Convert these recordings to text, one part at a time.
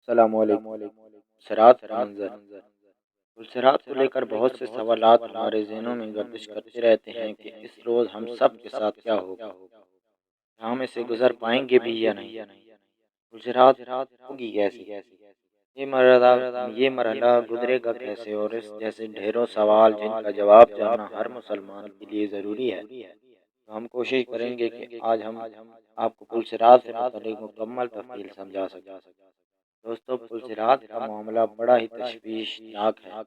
السلام علیکم۔ صراط کا منظر صراط کو لے کر بہت سے سوالات ہمارے ذہنوں میں گردش کرتے رہتے ہیں کہ اس روز ہم سب کے ساتھ کیا ہوگا، ہم اسے گزر پائیں گے بھی یا نہیں، صراط ہوگی کیسی، یہ مرحلہ گزرے گا کیسے، اور اس جیسے ڈھیروں سوال جن کا جواب جاننا ہر مسلمان کے لیے ضروری ہے۔ تو ہم کوشش کریں گے کہ آج ہم آپ کو صراط سے متعلق مکمل تفصیل سمجھا سکیں۔ دوستو، صراط کا معاملہ بڑا ہی تشویشناک ہے،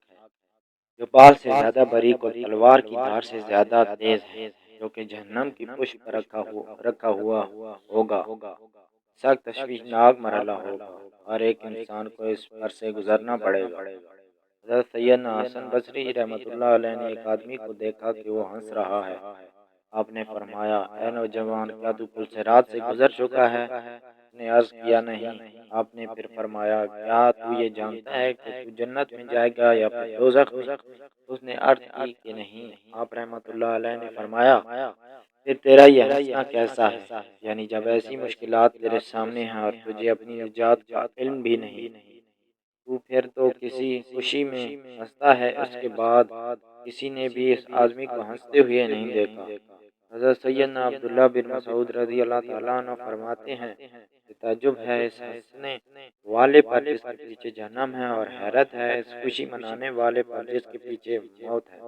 جو بال سے زیادہ باریک اور تلوار کی دھار سے زیادہ تیز ہے، جو کہ جہنم کی پشت پر رکھا ہوا ہوگا۔ سخت تشویشناک مرحلہ ہوگا، ہر ایک انسان کو اس پر سے گزرنا پڑے گا۔ حضرت سیدنا حسن بصری رحمۃ اللہ علیہ نے ایک آدمی کو دیکھا کہ وہ ہنس رہا ہے۔ آپ نے فرمایا، اے نوجوان، کیا تو صراط سے گزر چکا ہے؟ اس نے عرض کیا، نہیں۔ آپ نے پھر فرمایا، کیا تو یہ جانتا ہے کہ تو جنت میں جائے گا یا پھر دوزخ میں؟ اس نے عرض کی کہ نہیں۔ آپ رحمۃ اللہ علیہ نے فرمایا، پھر تیرا یہ ہنسنا کیسا ہے؟ یعنی جب ایسی مشکلات تیرے سامنے ہیں اور تجھے اپنی نجات کا علم بھی نہیں، تو پھر تو کسی خوشی میں ہنستا ہے۔ اس کے بعد کسی نے بھی اس آدمی کو ہنستے ہوئے نہیں دیکھا۔ حضرت سیدنا عبداللہ بن مسعود رضی اللہ تعالیٰ عنہ فرماتے ہیں کہ تعجب ہے اس ہنسنے والے پر جس کے پیچھے جہنم ہے، اور حیرت ہے اس خوشی منانے والے پر جس کے پیچھے موت ہے۔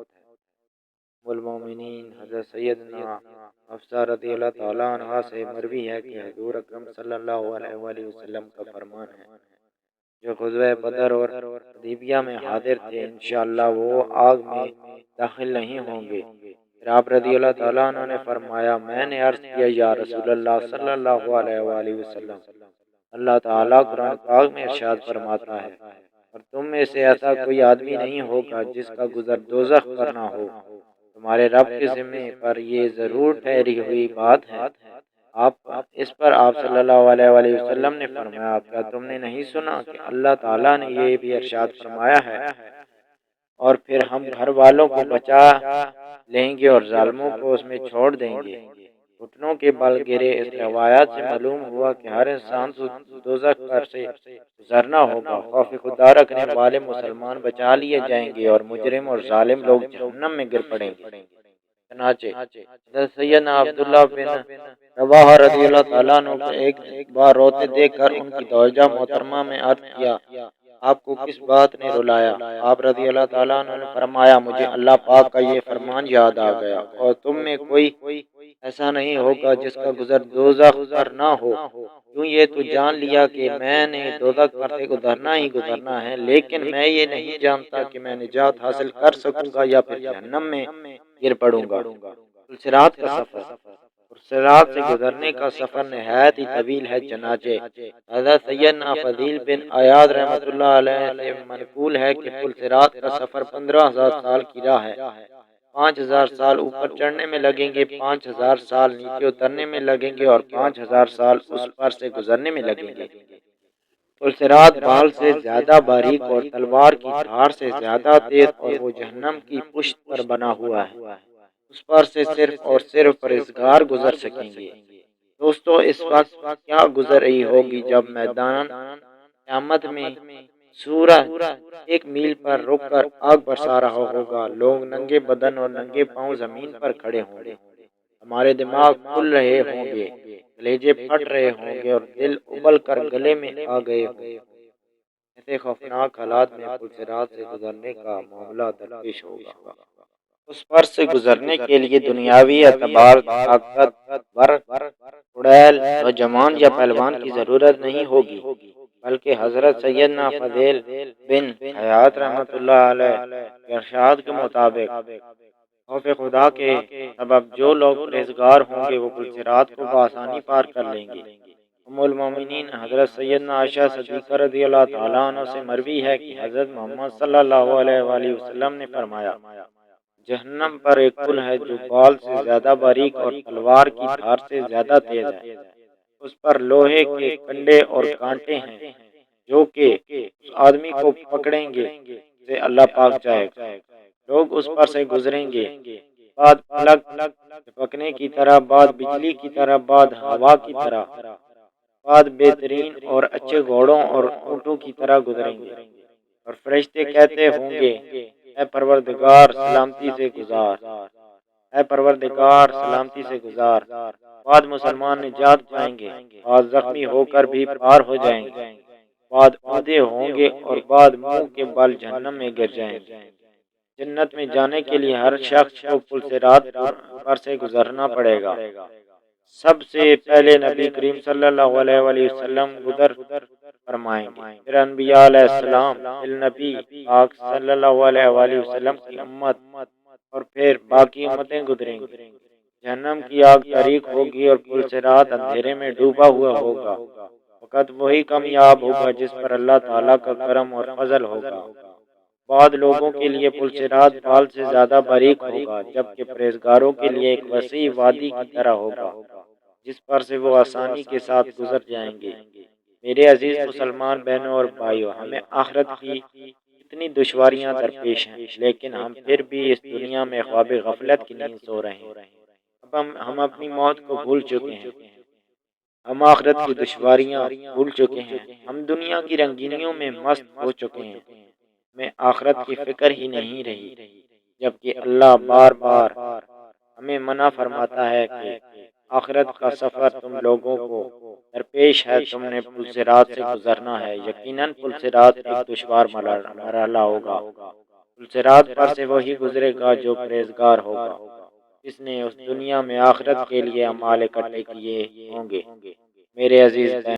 والمومنین حضرت سیدنا حفصہ رضی اللہ تعالیٰ عنہ سے مروی ہے کہ حضور اکرم صلی اللہ علیہ وآلہ وسلم کا فرمان ہے، جو غزوہ بدر اور حدیبیہ میں حاضر تھے، انشاءاللہ وہ آگ میں داخل نہیں ہوں گے۔ پھر آپ رضی اللہ تعالیٰ عنہ نے فرمایا، میں نے عرض کیا، یا رسول اللہ صلی اللہ علیہ وآلہ وسلم، اللہ تعالیٰ قرآن پاک میں ارشاد فرماتا ہے، اور تم میں سے ایسا کوئی آدمی نہیں ہوگا جس کا گزر دوزخ پر نہ ہو۔ تمہارے رب کے ذمہ پر یہ ضرور ٹھہری ہوئی بات ہے۔ اس پر آپ صلی اللہ علیہ وآلہ وسلم نے فرمایا، کیا تم نے نہیں سنا کہ اللہ تعالیٰ نے یہ بھی ارشاد فرمایا ہے، اور پھر ہم گھر والوں کو بچا لیں گے اور ظالموں کو اس میں چھوڑ دیں گے۔ گھٹنوں کے بل گرے۔ اس روایات سے معلوم ہوا کہ ہر انسان دوزخ پر سے گزرنا ہوگا۔ خوف خدا رکھنے والے مسلمان بچا لیے جائیں گے اور مجرم اور ظالم لوگ جہنم میں گر پڑیں گے۔ چنانچہ حضرت سیدنا عبداللہ بن رواحہ رضی اللہ تعالیٰ عنہ کو ایک بار روتے دیکھ کر ان کی زوجہ محترمہ میں عرض کیا، آپ کو کس بات نے رلایا؟ آپ رضی اللہ تعالیٰ عنہ نے فرمایا، مجھے اللہ پاک کا یہ فرمان یاد آ گیا، اور تم میں کوئی ایسا نہیں ہوگا جس کا گزر دوزخ پر نہ ہو۔ کیوں یہ تو جان لیا کہ میں نے دوزخ پر سے گزرنا ہی گزرنا ہے، لیکن میں یہ نہیں جانتا کہ میں نجات حاصل کر سکوں گا یا پھر جہنم میں گر پڑوں گا۔ صراط کا سفر، صراط سے گزرنے کا سفر نہایت ہی طویل ہے۔ چنانچہ حضرت سیدنا فضیل بن عیاض رحمۃ اللہ علیہ سے منقول ہے کہ صراط کا سفر 15,000 سال کی راہ ہے۔ 5,000 سال اوپر چڑھنے میں لگیں گے، 5,000 سال نیچے اترنے میں لگیں گے، اور 5,000 سال اس پر سے گزرنے میں لگیں گے۔ صراط بال سے زیادہ باریک اور تلوار کی دھار سے زیادہ تیز، اور وہ جہنم کی پشت پر بنا ہوا ہے۔ اس پر سے صرف اور صرف پرہیزگار گزر سکیں گے۔ دوستو، اس وقت کیا گزر رہی ہوگی جب میدان قیامت میں سورج 1 میل پر رک کر آگ برسا رہا ہوگا، لوگ ننگے بدن اور ننگے پاؤں زمین پر کھڑے ہوں گے، ہمارے دماغ کھل رہے ہوں گے، کلیجے پھٹ رہے ہوں گے، اور دل ابل کر گلے میں آ گئے ہوں گے۔ ایسے خوفناک حالات میں صراط سے گزرنے کا معاملہ درپیش ہوگا۔ اس پر سے گزرنے کے لیے دنیاوی اعتبار طاقتور اڑیل نوجوان یا پہلوان کی ضرورت نہیں ہوگی، بلکہ حضرت سیدنا فضیل بن عیاض رحمۃ اللہ علیہ کے ارشاد کے مطابق خوف خدا کے سبب جو لوگ پرہیزگار ہوں گے وہ صراط کو بآسانی پار کر لیں گے۔ ام المومنین حضرت سیدنا عائشہ صدیقہ رضی اللہ تعالیٰ عنہ سے مروی ہے کہ حضرت محمد صلی اللہ علیہ وآلہ وسلم نے فرمایا، جہنم پر ایک پل ہے جو بال سے زیادہ باریک اور تلوار کی دھار سے زیادہ تیز ہے۔ اس پر لوہے کے کنڈے اور کانٹے ہیں، جو کہ اس آدمی کو پکڑیں گے سے اللہ پاک چاہے گا۔ لوگ اس پر سے گزریں گے، بعد پلک جھپکنے کی طرح، بعد بجلی کی طرح، بعد ہوا کی طرح، بعد بہترین اور اچھے گھوڑوں اور اونٹوں کی طرح گزریں گے، اور فرشتے کہتے ہوں گے اے پروردگار سلامتی سے گزار، اے پروردگار سلامتی سے گزار۔ بعد مسلمان نجات پائیں گے، بعد زخمی ہو کر بھی پار ہو جائیں گے، بعد اودھے ہوں گے اور بعد منہ کے بل جہنم میں گر جائیں گے۔ جنت میں جانے کے لیے ہر شخص کو پل صراط پر سے گزرنا پڑے گا۔ سب سے پہلے نبی کریم صلی اللہ علیہ وآلہ وسلم گزر فرمائیں گے، پھر انبیاء علیہ السلام، پھر نبی پاک صلی اللہ علیہ وآلہ وسلم کی امت، اور پھر باقی امتیں گزریں گی۔ جہنم کی آگ تاریک ہوگی اور پل صراط اندھیرے میں ڈوبا ہوا ہوگا، فقط وہی کامیاب ہوگا جس پر اللہ تعالیٰ کا کرم اور فضل ہوگا۔ بعد لوگوں کے لیے پل صراط بال سے زیادہ باریک ہوگا، جبکہ پرہیزگاروں کے لیے ایک وسیع وادی کی طرح ہوگا جس پر سے وہ آسانی کے ساتھ گزر جائیں گے۔ میرے عزیز مسلمان بہنوں اور بھائیوں، ہمیں آخرت کی اتنی دشواریاں درپیش ہیں، لیکن ہم پھر بھی اس دنیا میں خواب غفلت کی نیند سو رہے ہیں۔ اب ہم اپنی موت کو بھول چکے ہیں، ہم آخرت کی دشواریاں بھول چکے ہیں، ہم دنیا کی رنگینیوں میں مست ہو چکے ہیں، ہمیں آخرت کی فکر ہی نہیں رہی، جبکہ اللہ بار بار ہمیں منع فرماتا ہے کہ آخرت کا سفر تم لوگوں کو درپیش ہے، تم نے پل صراط سے گزرنا ہے۔ یقیناً پل صراط ایک دشوار مرحلہ ہوگا، پل صراط پر سے وہی گزرے گا جو پرہیزگار ہوگا، جس نے اس دنیا میں آخرت کے لیے اعمال اکٹھے کیے ہوں گے۔ میرے عزیز